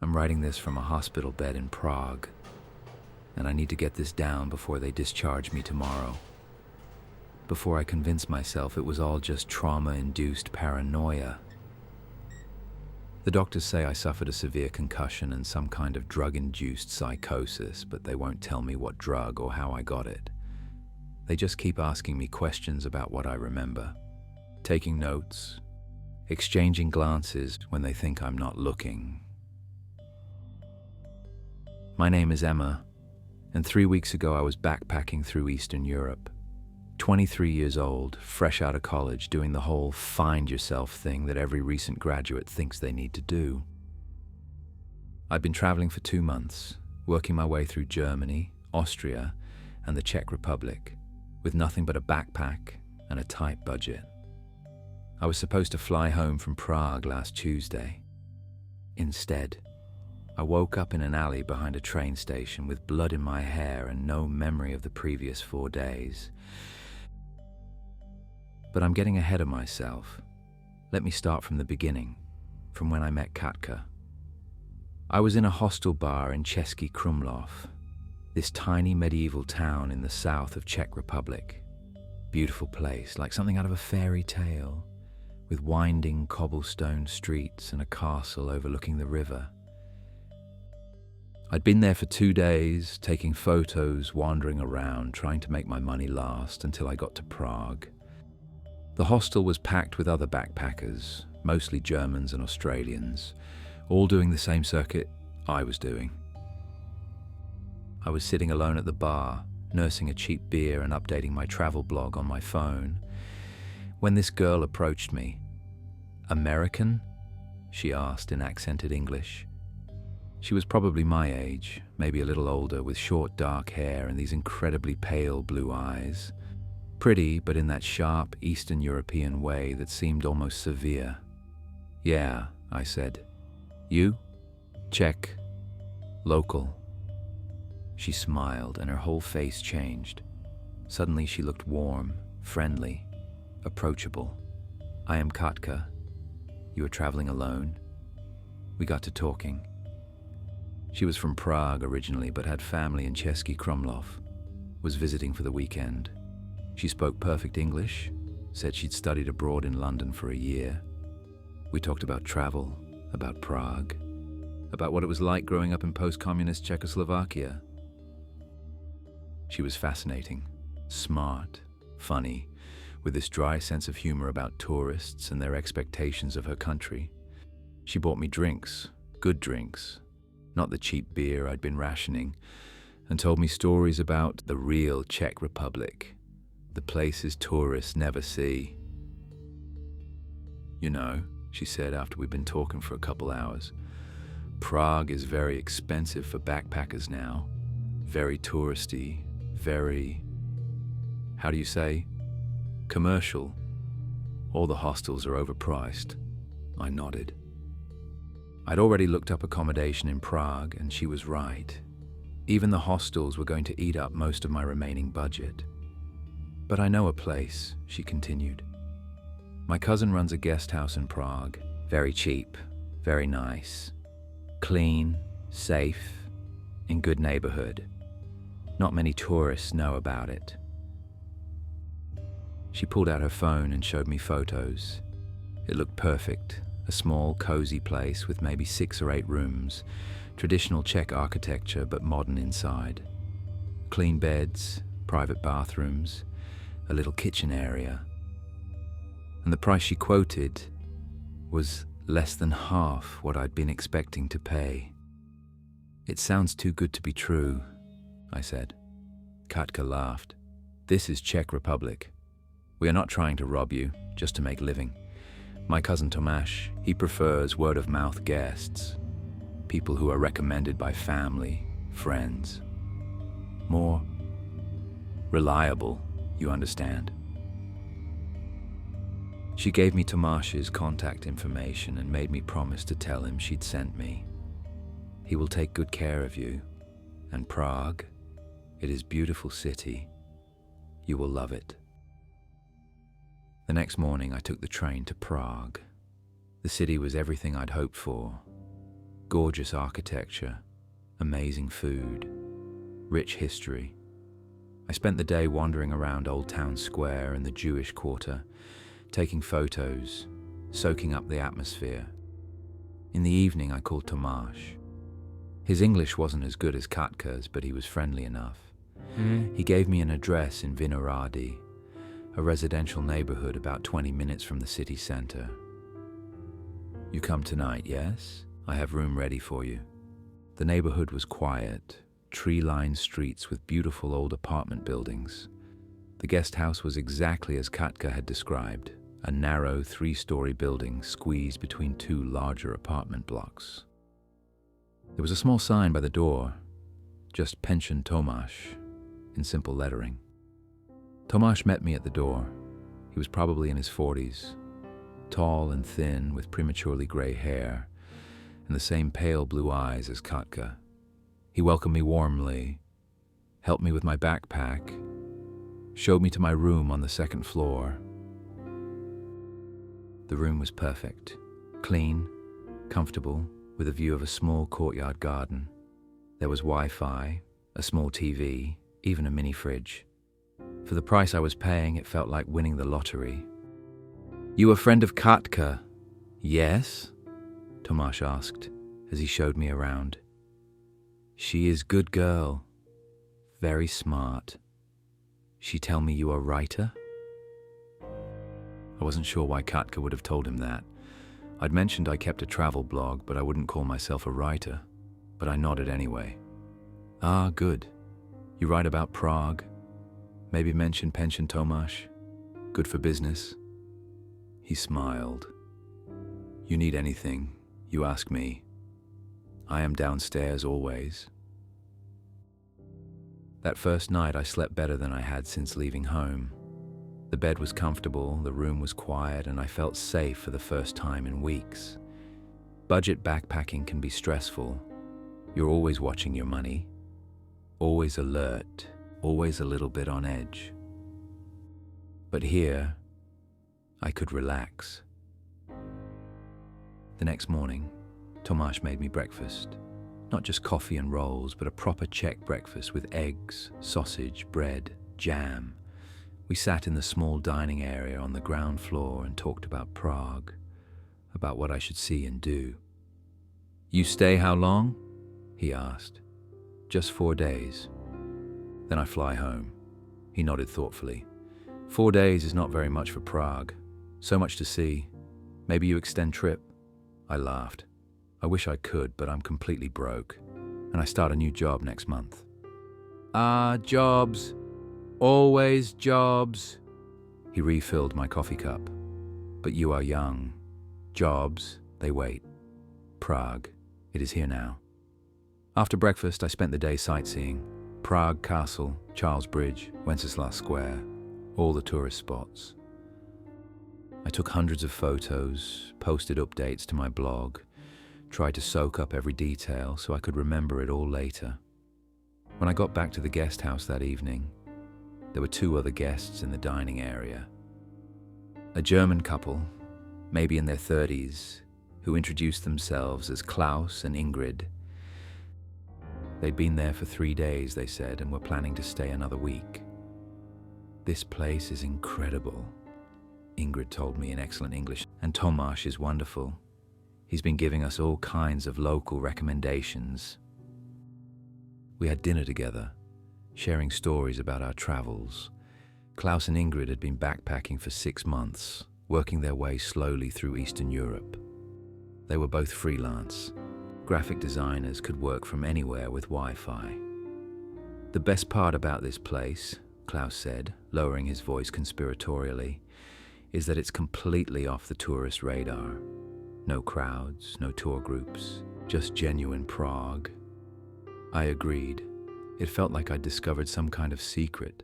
I'm writing this from a hospital bed in Prague, and I need to get this down before they discharge me tomorrow. Before I convince myself it was all just trauma-induced paranoia. The doctors say I suffered a severe concussion and some kind of drug-induced psychosis, but they won't tell me what drug or how I got it. They just keep asking me questions about what I remember, taking notes, exchanging glances when they think I'm not looking. My name is Emma, and 3 weeks ago I was backpacking through Eastern Europe. 23 years old, fresh out of college, doing the whole find yourself thing that every recent graduate thinks they need to do. I'd been traveling for 2 months, working my way through Germany, Austria, and the Czech Republic, with nothing but a backpack and a tight budget. I was supposed to fly home from Prague last Tuesday. Instead, I woke up in an alley behind a train station with blood in my hair and no memory of the previous 4 days. But I'm getting ahead of myself. Let me start from the beginning, from when I met Katka. I was in a hostel bar in Český Krumlov, this tiny medieval town in the south of Czech Republic. Beautiful place, like something out of a fairy tale, with winding cobblestone streets and a castle overlooking the river. I'd been there for 2 days, taking photos, wandering around, trying to make my money last until I got to Prague. The hostel was packed with other backpackers, mostly Germans and Australians, all doing the same circuit I was doing. I was sitting alone at the bar, nursing a cheap beer and updating my travel blog on my phone, when this girl approached me. "American?" she asked in accented English. She was probably my age, maybe a little older, with short dark hair and these incredibly pale blue eyes. Pretty, but in that sharp Eastern European way that seemed almost severe. "Yeah," I said. "You?" "Czech. Local." She smiled and her whole face changed. Suddenly she looked warm, friendly, approachable. "I am Katka. You are traveling alone?" We got to talking. She was from Prague originally, but had family in Český Krumlov. Was visiting for the weekend. She spoke perfect English, said she'd studied abroad in London for a year. We talked about travel, about Prague, about what it was like growing up in post-communist Czechoslovakia. She was fascinating, smart, funny, with this dry sense of humor about tourists and their expectations of her country. She bought me drinks, good drinks, not the cheap beer I'd been rationing, and told me stories about the real Czech Republic, the places tourists never see. "You know," she said after we'd been talking for a couple hours, "Prague is very expensive for backpackers now. Very touristy, very, how do you say, commercial. All the hostels are overpriced." I nodded. I'd already looked up accommodation in Prague, and she was right. Even the hostels were going to eat up most of my remaining budget. "But I know a place," she continued. "My cousin runs a guest house in Prague. Very cheap, very nice. Clean, safe, in good neighborhood. Not many tourists know about it." She pulled out her phone and showed me photos. It looked perfect. A small, cozy place with maybe 6 or 8 rooms. Traditional Czech architecture, but modern inside. Clean beds, private bathrooms, a little kitchen area. And the price she quoted was less than half what I'd been expecting to pay. "It sounds too good to be true," I said. Katka laughed. "This is Czech Republic. We are not trying to rob you, just to make living. My cousin Tomáš, he prefers word-of-mouth guests, people who are recommended by family, friends. More reliable, you understand." She gave me Tomáš's contact information and made me promise to tell him she'd sent me. "He will take good care of you. And Prague, it is a beautiful city. You will love it." The next morning I took the train to Prague. The city was everything I'd hoped for. Gorgeous architecture, amazing food, rich history. I spent the day wandering around Old Town Square and the Jewish Quarter, taking photos, soaking up the atmosphere. In the evening, I called Tomasz. His English wasn't as good as Katka's, but he was friendly enough. He gave me an address in Vinohrady, a residential neighborhood about 20 minutes from the city center. "You come tonight, yes? I have room ready for you." The neighborhood was quiet, tree-lined streets with beautiful old apartment buildings. The guest house was exactly as Katka had described, a narrow 3-story building squeezed between 2 larger apartment blocks. There was a small sign by the door, just Pension Tomasz, in simple lettering. Tomasz met me at the door. He was probably in his 40s, tall and thin with prematurely gray hair and the same pale blue eyes as Katka. He welcomed me warmly, helped me with my backpack, showed me to my room on the 2nd floor. The room was perfect, clean, comfortable, with a view of a small courtyard garden. There was Wi-Fi, a small TV, even a mini fridge. For the price I was paying, it felt like winning the lottery. "You a friend of Katka?" "Yes?" Tomasz asked as he showed me around. "She is good girl, very smart. She tell me you are writer?" I wasn't sure why Katka would have told him that. I'd mentioned I kept a travel blog, but I wouldn't call myself a writer. But I nodded anyway. "Ah, good. You write about Prague? Maybe mention Pension Tomasz? Good for business?" He smiled. "You need anything, you ask me. I am downstairs always." That first night I slept better than I had since leaving home. The bed was comfortable, the room was quiet, and I felt safe for the first time in weeks. Budget backpacking can be stressful. You're always watching your money, always alert, always a little bit on edge. But here, I could relax. The next morning, Tomasz made me breakfast. Not just coffee and rolls, but a proper Czech breakfast with eggs, sausage, bread, jam. We sat in the small dining area on the ground floor and talked about Prague, about what I should see and do. "You stay how long?" he asked. "Just 4 days. Then I fly home." He nodded thoughtfully. 4 days is not very much for Prague. So much to see. Maybe you extend trip?" I laughed. "I wish I could, but I'm completely broke. And I start a new job next month." "Ah, jobs. Always jobs." He refilled my coffee cup. "But you are young. Jobs, they wait. Prague, it is here now." After breakfast, I spent the day sightseeing. Prague Castle, Charles Bridge, Wenceslas Square, all the tourist spots. I took hundreds of photos, posted updates to my blog, tried to soak up every detail so I could remember it all later. When I got back to the guest house that evening, there were 2 other guests in the dining area. A German couple, maybe in their 30s, who introduced themselves as Klaus and Ingrid. They'd been there for 3 days, they said, and were planning to stay another week. "This place is incredible," Ingrid told me in excellent English, "and Tomasz is wonderful. He's been giving us all kinds of local recommendations." We had dinner together, sharing stories about our travels. Klaus and Ingrid had been backpacking for 6 months, working their way slowly through Eastern Europe. They were both freelance. Graphic designers could work from anywhere with Wi-Fi. "The best part about this place," Klaus said, lowering his voice conspiratorially, "is that it's completely off the tourist radar. No crowds, no tour groups, just genuine Prague." I agreed. It felt like I'd discovered some kind of secret,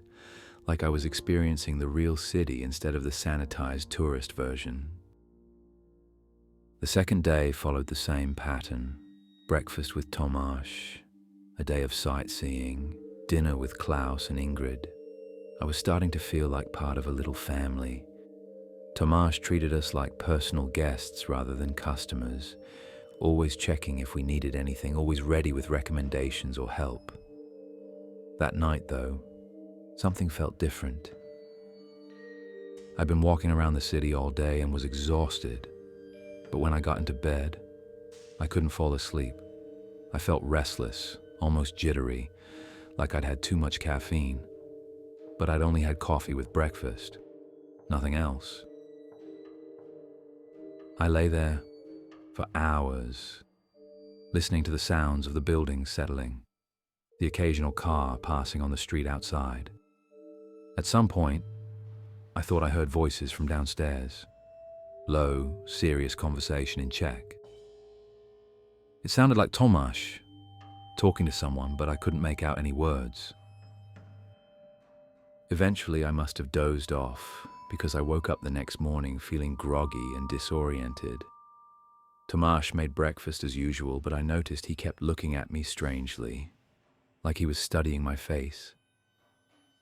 like I was experiencing the real city instead of the sanitized tourist version. The second day followed the same pattern. Breakfast with Tomasz, a day of sightseeing, dinner with Klaus and Ingrid. I was starting to feel like part of a little family. Tomasz treated us like personal guests rather than customers, always checking if we needed anything, always ready with recommendations or help. That night, though, something felt different. I'd been walking around the city all day and was exhausted, but when I got into bed, I couldn't fall asleep. I felt restless, almost jittery, like I'd had too much caffeine, but I'd only had coffee with breakfast, nothing else. I lay there for hours, listening to the sounds of the buildings settling, the occasional car passing on the street outside. At some point, I thought I heard voices from downstairs, low, serious conversation in Czech. It sounded like Tomáš talking to someone, but I couldn't make out any words. Eventually, I must have dozed off because I woke up the next morning feeling groggy and disoriented. Tomáš made breakfast as usual, but I noticed he kept looking at me strangely, like he was studying my face.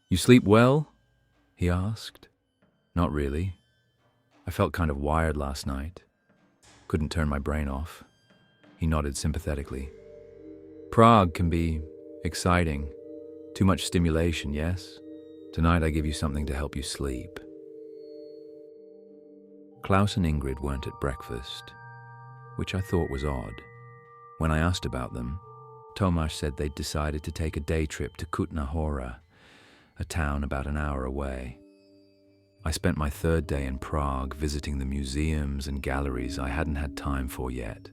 "You sleep well?" he asked. "Not really. I felt kind of wired last night. Couldn't turn my brain off." He nodded sympathetically. "Prague can be exciting. Too much stimulation, yes? Tonight I give you something to help you sleep." Klaus and Ingrid weren't at breakfast, which I thought was odd. When I asked about them, Tomáš said they'd decided to take a day trip to Kutná Hora, a town about an hour away. I spent my third day in Prague visiting the museums and galleries I hadn't had time for yet.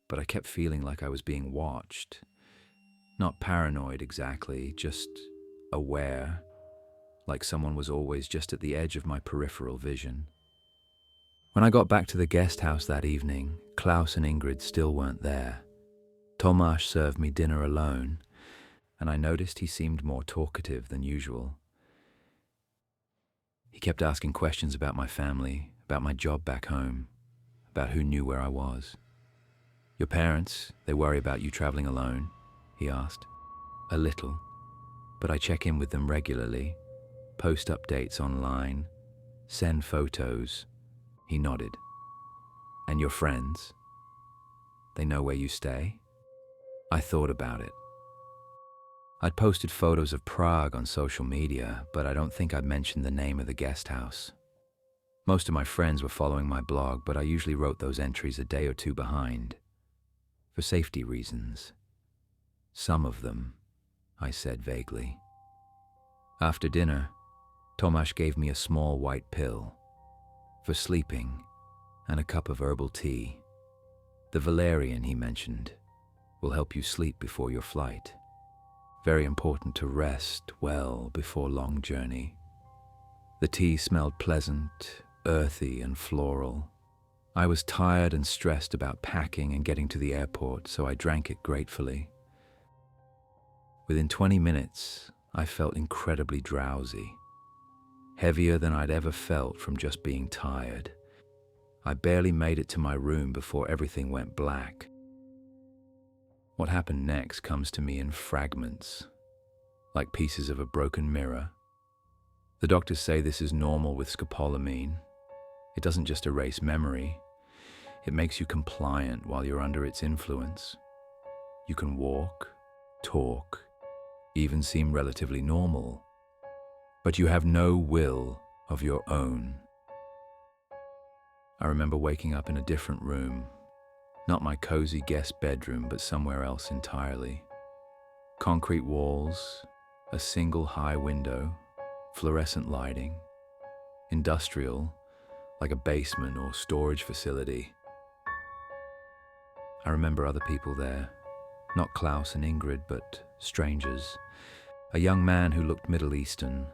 But I kept feeling like I was being watched. Not paranoid exactly, just aware, like someone was always just at the edge of my peripheral vision. When I got back to the guest house that evening, Klaus and Ingrid still weren't there. Tomáš served me dinner alone, and I noticed he seemed more talkative than usual. He kept asking questions about my family, about my job back home, about who knew where I was. "Your parents, they worry about you traveling alone?" he asked. "A little, but I check in with them regularly, post updates online, send photos." He nodded. "And your friends? They know where you stay?" I thought about it. I'd posted photos of Prague on social media, but I don't think I'd mentioned the name of the guest house. Most of my friends were following my blog, but I usually wrote those entries a day or two behind, for safety reasons. "Some of them," I said vaguely. After dinner, Tomáš gave me a small white pill for sleeping and a cup of herbal tea. The valerian, he mentioned, will help you sleep before your flight. Very important to rest well before long journey. The tea smelled pleasant, earthy and floral. I was tired and stressed about packing and getting to the airport, so I drank it gratefully. Within 20 minutes, I felt incredibly drowsy, heavier than I'd ever felt from just being tired. I barely made it to my room before everything went black. What happened next comes to me in fragments, like pieces of a broken mirror. The doctors say this is normal with scopolamine. It doesn't just erase memory, it makes you compliant while you're under its influence. You can walk, talk, even seem relatively normal, but you have no will of your own. I remember waking up in a different room, not my cozy guest bedroom, but somewhere else entirely. Concrete walls, a single high window, fluorescent lighting, industrial, like a basement or storage facility. I remember other people there, not Klaus and Ingrid, but strangers. A young man who looked Middle Eastern,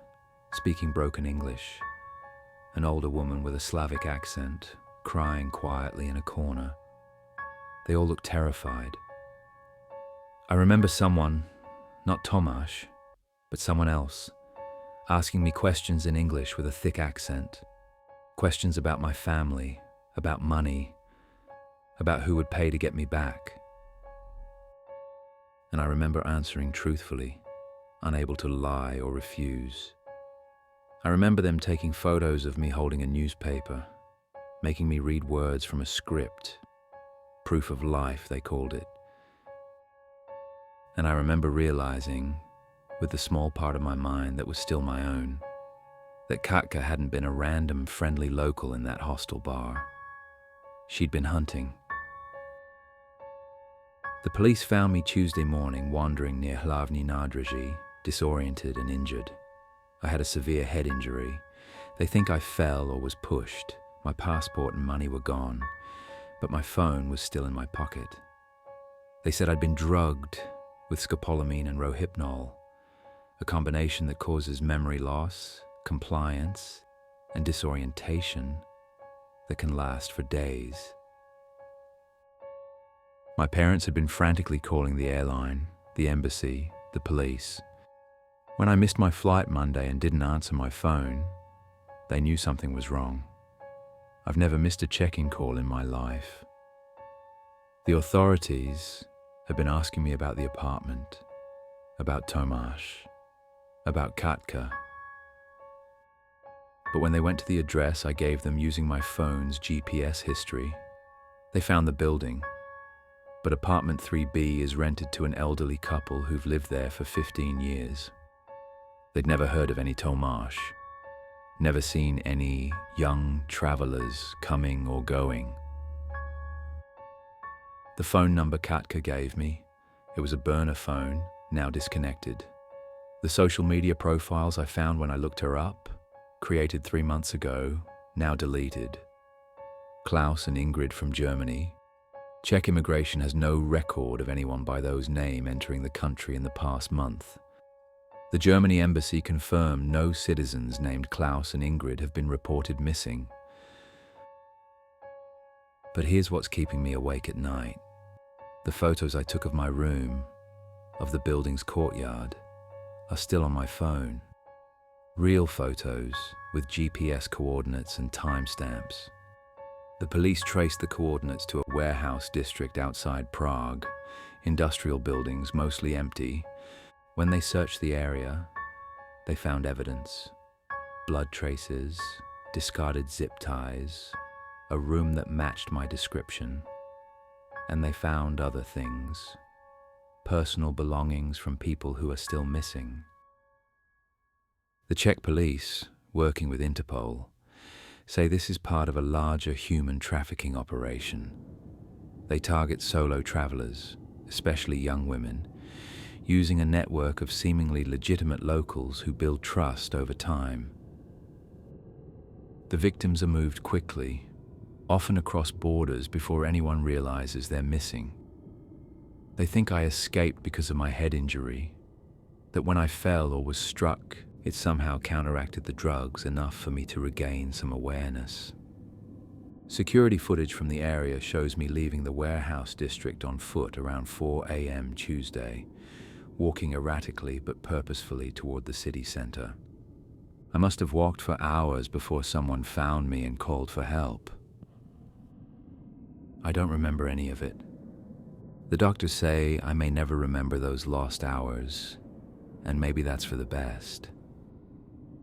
speaking broken English. An older woman with a Slavic accent, crying quietly in a corner. They all looked terrified. I remember someone, not Tomáš, but someone else, asking me questions in English with a thick accent. Questions about my family, about money, about who would pay to get me back. And I remember answering truthfully, unable to lie or refuse. I remember them taking photos of me holding a newspaper, making me read words from a script, proof of life, they called it. And I remember realizing, with the small part of my mind that was still my own, that Katka hadn't been a random friendly local in that hostel bar. She'd been hunting. The police found me Tuesday morning wandering near Hlavní nádraží, disoriented and injured. I had a severe head injury. They think I fell or was pushed. My passport and money were gone, but my phone was still in my pocket. They said I'd been drugged with scopolamine and rohypnol, a combination that causes memory loss, compliance, and disorientation that can last for days. My parents had been frantically calling the airline, the embassy, the police. When I missed my flight Monday and didn't answer my phone, they knew something was wrong. I've never missed a check-in call in my life. The authorities had been asking me about the apartment, about Tomáš, about Katka. But when they went to the address I gave them using my phone's GPS history, they found the building. But apartment 3B is rented to an elderly couple who've lived there for 15 years. They'd never heard of any Tomáš, never seen any young travelers coming or going. The phone number Katka gave me, it was a burner phone, now disconnected. The social media profiles I found when I looked her up, created 3 months ago, now deleted. Klaus and Ingrid from Germany. Czech immigration has no record of anyone by those names entering the country in the past month. The Germany embassy confirmed no citizens named Klaus and Ingrid have been reported missing. But here's what's keeping me awake at night. The photos I took of my room, of the building's courtyard, are still on my phone. Real photos with GPS coordinates and timestamps. The police traced the coordinates to a warehouse district outside Prague, industrial buildings mostly empty. When they searched the area, they found evidence. Blood traces, discarded zip ties, a room that matched my description. And they found other things, personal belongings from people who are still missing. The Czech police, working with Interpol, say this is part of a larger human trafficking operation. They target solo travelers, especially young women, using a network of seemingly legitimate locals who build trust over time. The victims are moved quickly, often across borders before anyone realizes they're missing. They think I escaped because of my head injury, that when I fell or was struck, it somehow counteracted the drugs enough for me to regain some awareness. Security footage from the area shows me leaving the warehouse district on foot around 4 a.m. Tuesday, walking erratically but purposefully toward the city center. I must have walked for hours before someone found me and called for help. I don't remember any of it. The doctors say I may never remember those lost hours, and maybe that's for the best.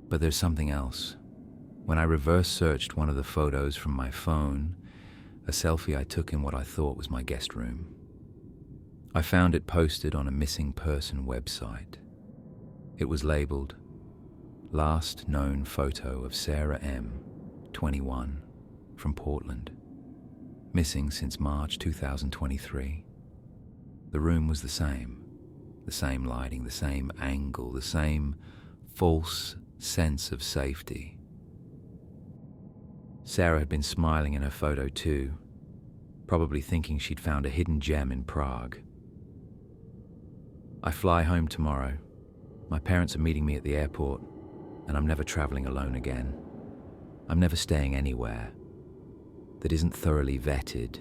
But there's something else. When I reverse searched one of the photos from my phone, a selfie I took in what I thought was my guest room, I found it posted on a missing person website. It was labeled, "Last known photo of Sarah M., 21, from Portland. Missing since March 2023. The room was the same lighting, the same angle, the same false sense of safety. Sarah had been smiling in her photo too, probably thinking she'd found a hidden gem in Prague. I fly home tomorrow. My parents are meeting me at the airport, and I'm never traveling alone again. I'm never staying anywhere that isn't thoroughly vetted,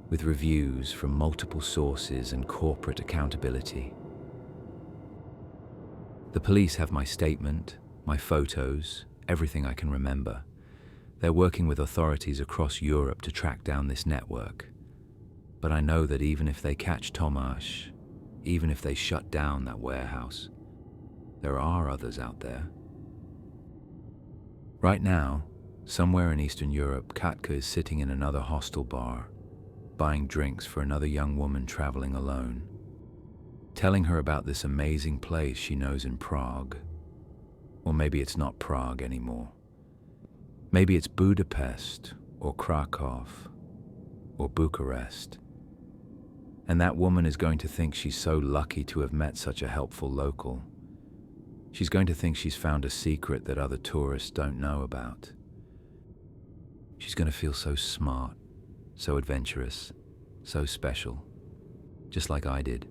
with reviews from multiple sources and corporate accountability. The police have my statement, my photos, everything I can remember. They're working with authorities across Europe to track down this network. But I know that even if they catch Tomáš, even if they shut down that warehouse, there are others out there. Right now, somewhere in Eastern Europe, Katka is sitting in another hostel bar, buying drinks for another young woman traveling alone, telling her about this amazing place she knows in Prague. Or maybe it's not Prague anymore. Maybe it's Budapest or Krakow or Bucharest. And that woman is going to think she's so lucky to have met such a helpful local. She's going to think she's found a secret that other tourists don't know about. She's going to feel so smart, so adventurous, so special, just like I did.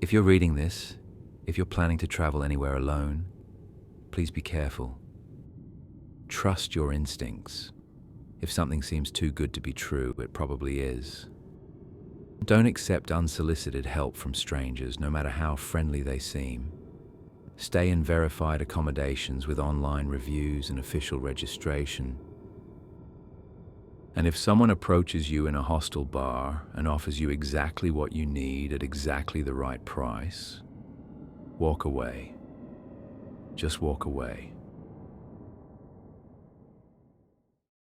If you're reading this, if you're planning to travel anywhere alone, please be careful. Trust your instincts. If something seems too good to be true, it probably is. Don't accept unsolicited help from strangers, no matter how friendly they seem. Stay in verified accommodations with online reviews and official registration. And if someone approaches you in a hostel bar and offers you exactly what you need at exactly the right price, walk away. Just walk away.